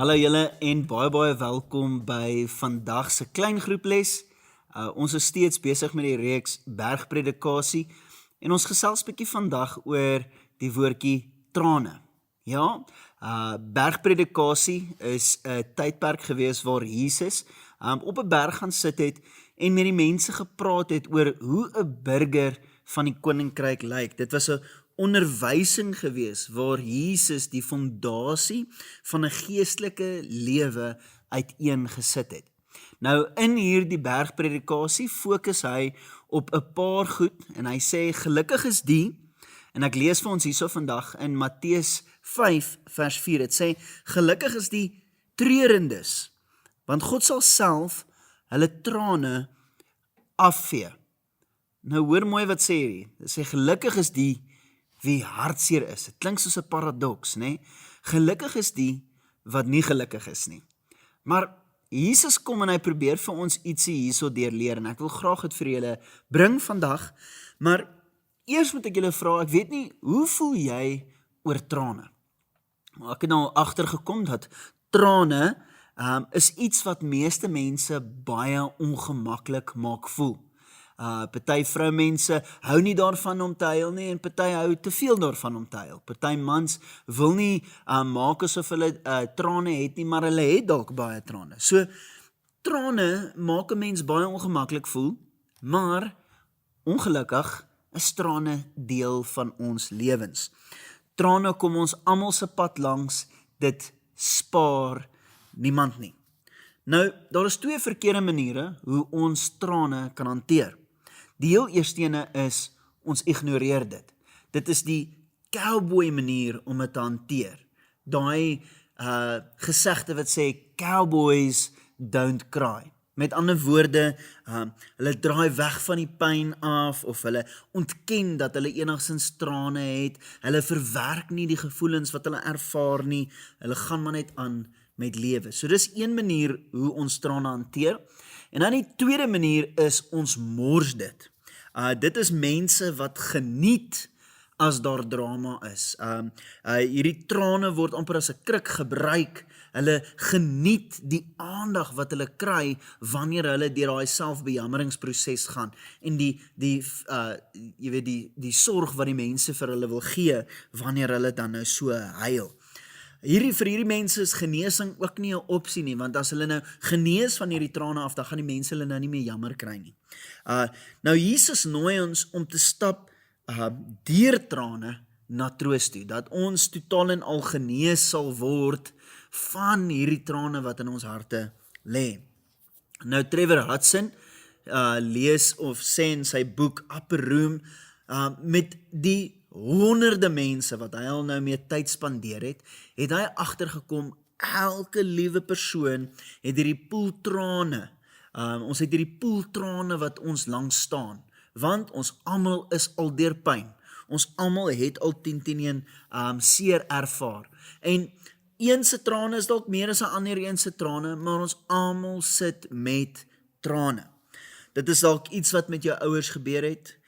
Hallo julle en baie welkom by vandag se klein groeples. Ons is steeds besig met die reeks bergpredikasie en ons gesels bietjie vandag oor die woordjie trane. Ja, bergpredikasie is 'n tydperk gewees waar Jesus op 'n berg gaan sit het en met die mense gepraat het oor hoe 'n burger van die koninkryk lyk. Dit was 'n onderwysing gewees waar Jesus die fondasie van 'n geestelike lewe uiteengesit het. Nou in hierdie bergpredikasie fokus hy op 'n paar goed en hy sê gelukkig is die, en ek lees vir ons hierso vandag in Matteus 5 vers 4. Dit sê gelukkig is die treurendes, want God sal self hulle trane afvee. Nou hoor mooi wat sê hierdie. Dit sê gelukkig is die wie hartseer is. Dit klink soos 'n paradoks, né? Gelukkig is die wat nie gelukkig is nie. Maar Jesus kom en hy probeer vir ons ietsie hierso deurleer en ek wil graag dit vir julle bring vandag. Maar eers moet ek julle vra, ek weet nie, hoe voel jy oor trane? Maar ek het nou agtergekom dat trane is iets wat meeste mense baie ongemaklik maak voel. Party vroumense hou nie daarvan om te huil nie en party hou te veel daarvan om te huil. Party mans wil nie maak asof hulle trane het nie, maar hulle het dalk baie trane. So trane maak 'n mens baie ongemaklik voel, maar ongelukkig is trane deel van ons lewens. Trane kom ons almal se pad langs, dit spaar niemand nie. Nou, daar is twee verkeerde maniere hoe ons trane kan hanteer. Die heel eerste ene is, ons ignoreer dit. Dit is die cowboy manier om dit te hanteer. Daai gesegde wat sê, cowboys don't cry. Met ander woorde, hulle draai weg van die pyn af, of hulle ontken dat hulle enigstens trane het, hulle verwerk nie die gevoelens wat hulle ervaar nie, hulle gaan maar net aan met lewe. So dis een manier hoe ons trane hanteer. En dan die tweede manier is ons mors dit. Dit is mense wat geniet as daar drama is. Hierdie trane word amper as 'n kruk gebruik. Hulle geniet die aandag wat hulle kry wanneer hulle deur daai selfbejammeringsproses gaan en die sorg wat die mense vir hulle wil gee wanneer hulle dan nou so huil. Vir hierdie mense is genesing ook nie 'n opsie nie, want as hulle nou genees van hierdie trane af, dan gaan die mense hulle nou nie meer jammer kry nie. Nou Jesus nooi ons om te stap deur trane na troos toe, dat ons totaal en al genees sal word van hierdie trane wat in ons harte lê. Nou Trevor Hudson lees of sê in sy boek Upper Room, met die honderde mense wat hy al nou mee tyd spandeer het hy agtergekom, elke liewe persoon het hierdie poel trane, ons het hierdie poel trane wat ons langs staan, want ons almal is al deur pyn, ons almal het al 10 seer ervaar, en een se trane is dalk meer as 'n ander een se trane, maar ons almal sit met trane. Dit is dalk iets wat met jou ouers gebeur het,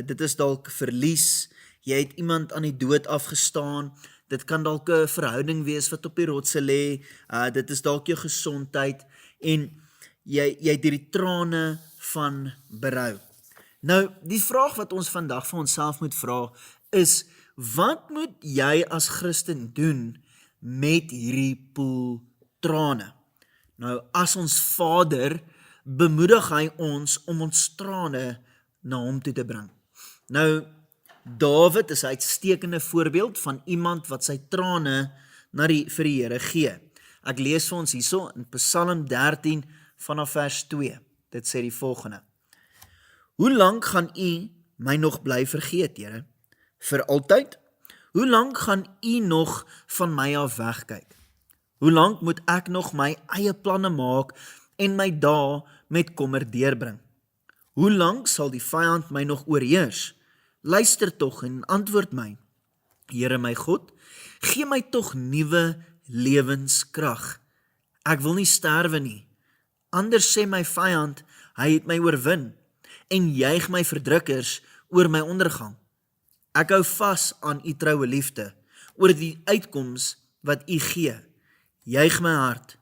dit is dalk verlies, jy het iemand aan die dood afgestaan, dit kan dalk 'n verhouding wees wat op die rotse lê, dit is dalk jou gesondheid, en jy het hierdie trane van berou. Nou, die vraag wat ons vandag vir onsself moet vra is, wat moet jy as Christen doen met hierdie poel trane? Nou, as ons Vader, bemoedig hy ons om ons trane na hom toe te bring. Nou, Dawid is 'n uitstekende voorbeeld van iemand wat sy trane vir die Here gee. Ek lees vir ons hierso in Psalm 13 vanaf vers 2. Dit sê die volgende: Hoe lank gaan U my nog bly vergeet, Here? Vir altyd? Hoe lank gaan U nog van my af wegkyk? Hoe lank moet ek nog my eie planne maak en my dae met kommer deurbring? Hoe lank sal die vyand my nog oorheers? Luister tog en antwoord my. Here my God, gee my tog nuwe lewenskrag. Ek wil nie sterwe nie. Anders sê my vyand, hy het my oorwin, en juig my verdrukkers oor my ondergang. Ek hou vas aan U troue liefde, oor die uitkoms wat U gee. Juig my hart.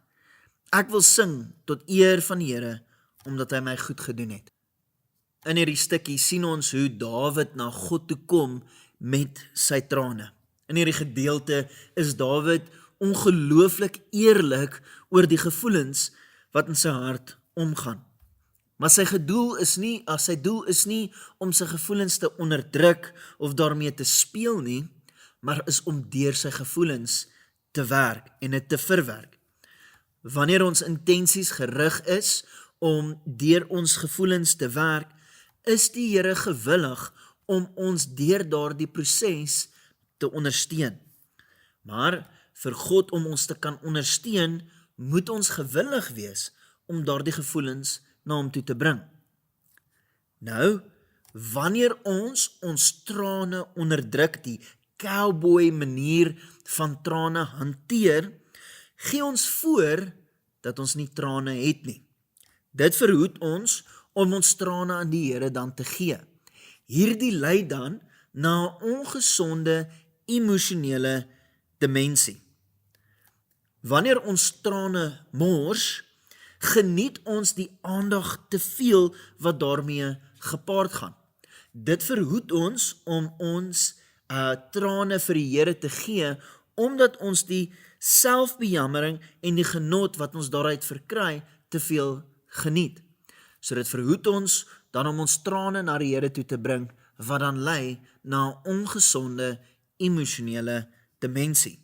Ek wil sing tot eer van die Here, omdat hy my goed gedoen het. In hierdie stukkie sien ons hoe Dawid na God toe kom met sy trane. In hierdie gedeelte is Dawid ongelooflik eerlik oor die gevoelens wat in sy hart omgaan. Maar sy doel is nie om sy gevoelens te onderdruk of daarmee te speel nie, maar is om deur sy gevoelens te werk en dit te verwerk. Wanneer ons intensies gerig is om deur ons gevoelens te werk, is die Here gewillig om ons deur daardie proses te ondersteun. Maar vir God om ons te kan ondersteun, moet ons gewillig wees om daardie gevoelens na hom toe te bring. Nou, wanneer ons trane onderdruk, die cowboy manier van trane hanteer, gee ons voor dat ons nie trane het nie. Dit verhoed ons om ons trane aan die Here dan te gee. Hierdie lei dan na 'n ongesonde emosionele dimensie. Wanneer ons trane mors, geniet ons die aandag te veel wat daarmee gepaard gaan. Dit verhoed ons om ons trane vir die Here te gee, omdat ons die selfbejammering en die genot wat ons daaruit verkry, te veel geniet. So dit verhoed ons dan om ons trane na die Here toe te bring, wat dan lei na 'n ongesonde emosionele dimensie.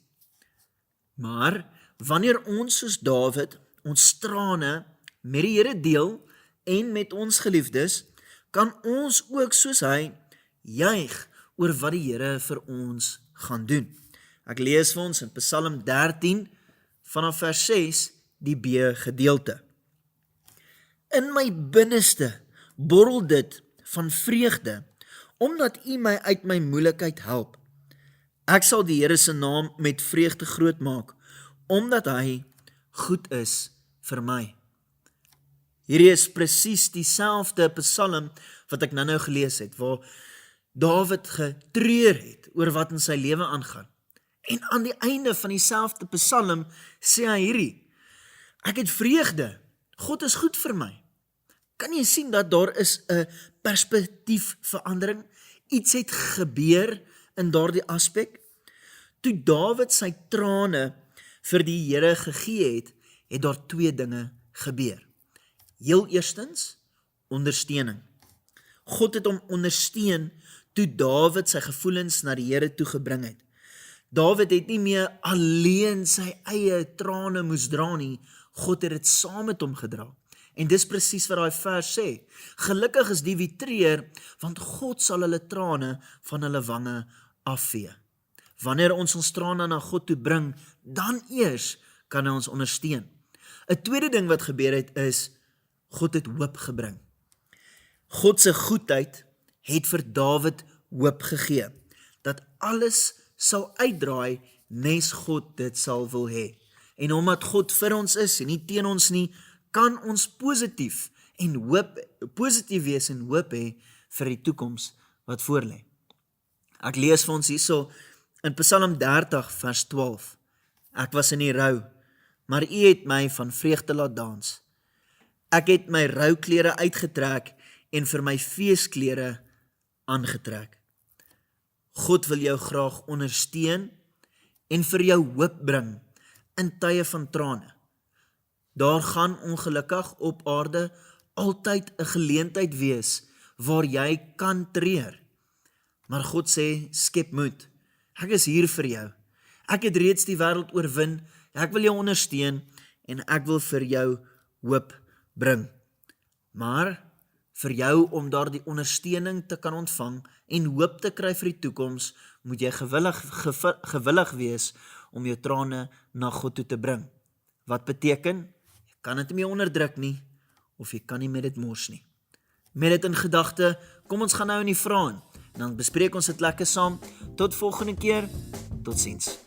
Maar wanneer ons soos Dawid ons trane met die Here deel en met ons geliefdes, kan ons ook soos hy juig oor wat die Here vir ons gaan doen. Ek lees vir ons in Psalm 13 vanaf vers 6 die B gedeelte. In my binneste borrel dit van vreugde, omdat U my uit my moeilikheid help. Ek sal die Here se naam met vreugde groot maak, omdat hy goed is vir my. Hierdie is presies dieselfde Psalm wat ek nou gelees het, waar Dawid getreur het oor wat in sy lewe aangaan. En aan die einde van dieselfde Psalm sê hy hierdie: ek het vreugde, God is goed vir my. Kan jy sien dat daar is 'n perspektiefverandering? Iets het gebeur in daardie aspek. Toe Dawid sy trane vir die Here gegee het, het daar twee dinge gebeur. Heel eerstens, ondersteuning. God het hom ondersteun toe Dawid sy gevoelens na die Here toe gebring het. Dawid het nie meer alleen sy eie trane moes dra nie, God het dit saam met hom gedra. En dis presies wat daai vers sê. Gelukkig is die wie treur, want God sal hulle trane van hulle wange afvee. Wanneer ons trane na God toe bring, dan eers kan hy ons ondersteun. 'n tweede ding wat gebeur het is, God het hoop gebring. God se goedheid het vir Dawid hoop gegee, dat alles sal uitdraai nes God dit sal wil hê. En omdat God vir ons is en nie teen ons nie, kan ons positief wees en hoop hê vir die toekoms wat voorlê. Ek lees vir ons hierso in Psalm 30 vers 12. Ek was in die rou, maar U het my van vreugde laat dans. Ek het my rouklere uitgetrek en vir my feesklere aangetrek. God wil jou graag ondersteun en vir jou hoop bring in tye van trane. Daar gaan ongelukkig op aarde altyd 'n geleentheid wees waar jy kan treur. Maar God sê, skep moed. Ek is hier vir jou. Ek het reeds die wêreld oorwin. Ek wil jou ondersteun en ek wil vir jou hoop bring. Maar vir jou om daardie ondersteuning te kan ontvang en hoop te kry vir die toekoms, moet jy gewillig wees om jou trane na God toe te bring. Wat beteken? Jy kan dit nie meer onderdruk nie, of jy kan nie met dit mors nie. Met dit in gedagte, kom ons gaan nou in die vrae in, en dan bespreek ons dit lekker saam. Tot volgende keer, totsiens.